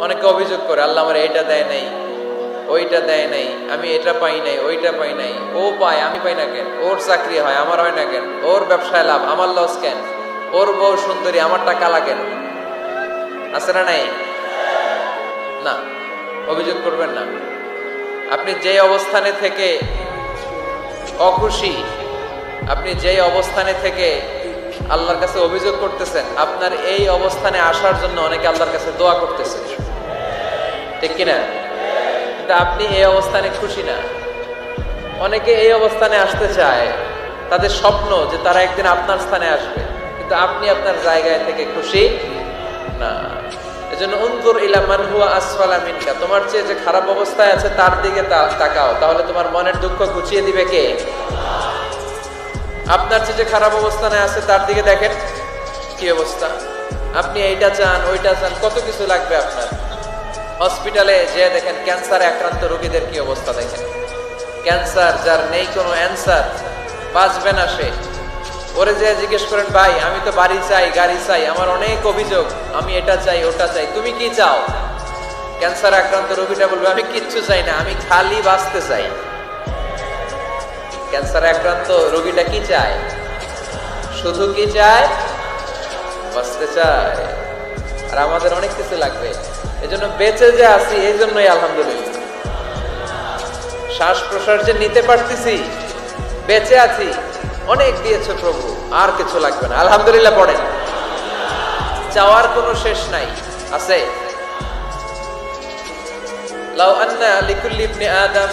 অনেকে অভিযোগ করে আল্লাহ আমার এইটা দেয় নাই, ওইটা দেয় নাই, আমি এটা পাই নাই, ওইটা পাই নাই। ও পায়, আমি পাই না কেন? ওর চাকরি হয়, আমার হয় না কেন? ওর ব্যবসায় লাভ, আমার লস কেন? ওর বউ সুন্দরী, আমার টাকা লাগেন? আছে না নাই? না, অভিযোগ করবেন না। আপনি যে অবস্থানে থেকে অখুশি, আপনি যে অবস্থানে থেকে আল্লাহর কাছে অভিযোগ করতেছেন, আপনার এই অবস্থানে আসার জন্য অনেকে আল্লাহর কাছে দোয়া করতেছে, ঠিক কিনা? কিন্তু আপনি এই অবস্থানে খুশি না। অনেকে এই অবস্থানে আসতে চায়, তাদের স্বপ্ন যে তারা একদিন আপনার স্থানে আসবে, কিন্তু আপনি আপনার জায়গায় থেকে খুশি না। এজন্য উনজুর ইলা মান হুয়া আসফালা মিনকা, তোমার চেয়ে যে খারাপ অবস্থায় আছে তার দিকে তাকাও, তাহলে তোমার মনের দুঃখ ঘুচিয়ে দিবে কে? আপনার চেয়ে যে খারাপ অবস্থানে আছে তার দিকে দেখেন কি অবস্থা। আপনি এইটা চান, ওইটা চান, কত কিছু লাগবে আপনার। হসপিটালে যে দেখেন ক্যান্সারে আক্রান্ত রোগীদের কি অবস্থা দেখেন। ক্যান্সার যার নেই কোনো অ্যান্সার, বাঁচবে না সে। ওরে যে জিজ্ঞেস করেন, ভাই আমি তো বাড়ি চাই, গাড়ি চাই, আমার অনেক অভিযোগ, আমি এটা চাই, ওটা চাই, তুমি কি চাও? ক্যান্সার আক্রান্ত রোগীটা বলবে, আমি কিচ্ছু চাই না, আমি খালি বাঁচতে চাই। ক্যান্সার আক্রান্ত রোগীটা কি চায়? শুধু কি চায়? বাঁচতে চায়। আর আমাদের অনেক কিছু লাগবে। এজন্য বেঁচে যে আছি, এই জন্যই আলহামদুলিল্লাহ। শ্বাস প্রশ্বাস যে নিতে পারতেছি, বেঁচে আছি, অনেক দিয়েছে প্রভু, আর কিছু লাগবে না, আলহামদুলিল্লাহ পড়েন। চাওয়ার কোনো শেষ নাই, আছে? লাউ আন্না লিকুল্লি ইবনি আদম